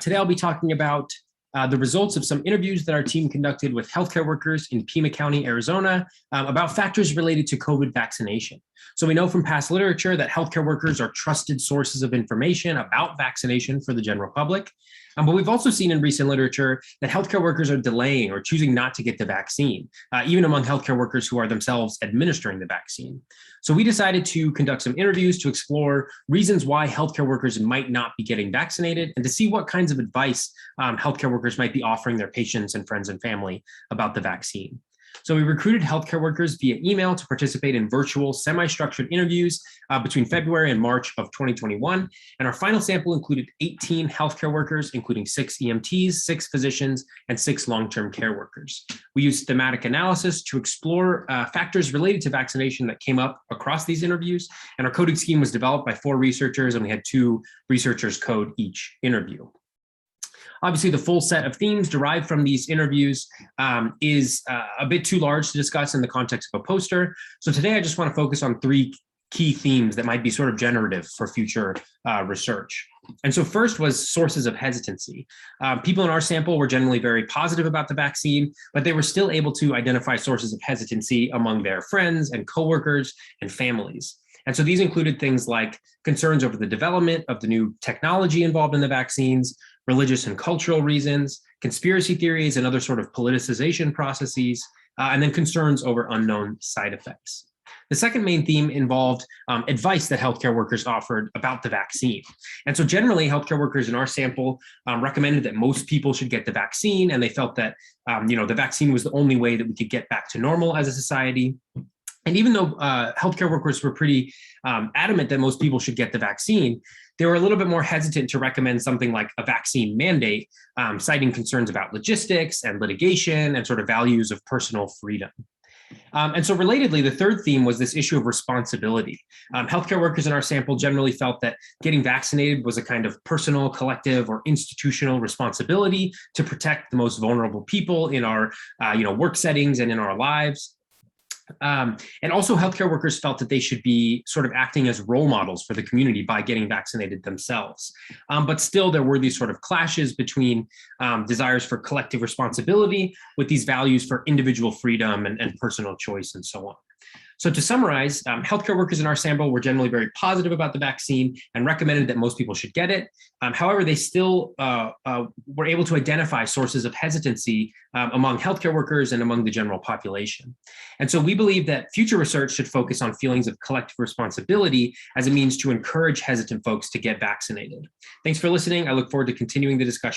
Today, I'll be talking about the results of some interviews that our team conducted with healthcare workers in Pima County, Arizona, about factors related to COVID vaccination. So we know from past literature that healthcare workers are trusted sources of information about vaccination for the general public. But we've also seen in recent literature that healthcare workers are delaying or choosing not to get the vaccine, even among healthcare workers who are themselves administering the vaccine. So we decided to conduct some interviews to explore reasons why healthcare workers might not be getting vaccinated and to see what kinds of advice healthcare workers might be offering their patients and friends and family about the vaccine. So we recruited healthcare workers via email to participate in virtual semi-structured interviews between February and March of 2021. And our final sample included 18 healthcare workers, including 6 EMTs, 6 physicians, and 6 long-term care workers. We used thematic analysis to explore factors related to vaccination that came up across these interviews. And our coding scheme was developed by 4 researchers, and we had 2 researchers code each interview. Obviously, the full set of themes derived from these interviews is a bit too large to discuss in the context of a poster. So today, I just want to focus on 3 key themes that might be sort of generative for future research. And so first was sources of hesitancy. People in our sample were generally very positive about the vaccine, but they were still able to identify sources of hesitancy among their friends and coworkers and families. And so these included things like concerns over the development of the new technology involved in the vaccines, religious and cultural reasons, conspiracy theories and other sort of politicization processes, and then concerns over unknown side effects. The second main theme involved advice that healthcare workers offered about the vaccine. And so generally, healthcare workers in our sample recommended that most people should get the vaccine, and they felt that the vaccine was the only way that we could get back to normal as a society. And even though healthcare workers were pretty adamant that most people should get the vaccine, they were a little bit more hesitant to recommend something like a vaccine mandate, citing concerns about logistics and litigation and sort of values of personal freedom. And so relatedly, the third theme was this issue of responsibility. Healthcare workers in our sample generally felt that getting vaccinated was a kind of personal, collective, or institutional responsibility to protect the most vulnerable people in our work settings and in our lives. And also healthcare workers felt that they should be sort of acting as role models for the community by getting vaccinated themselves. But still, there were these sort of clashes between desires for collective responsibility with these values for individual freedom and personal choice and so on. So to summarize, healthcare workers in our sample were generally very positive about the vaccine and recommended that most people should get it. However, they still were able to identify sources of hesitancy among healthcare workers and among the general population. And so we believe that future research should focus on feelings of collective responsibility as a means to encourage hesitant folks to get vaccinated. Thanks for listening. I look forward to continuing the discussion.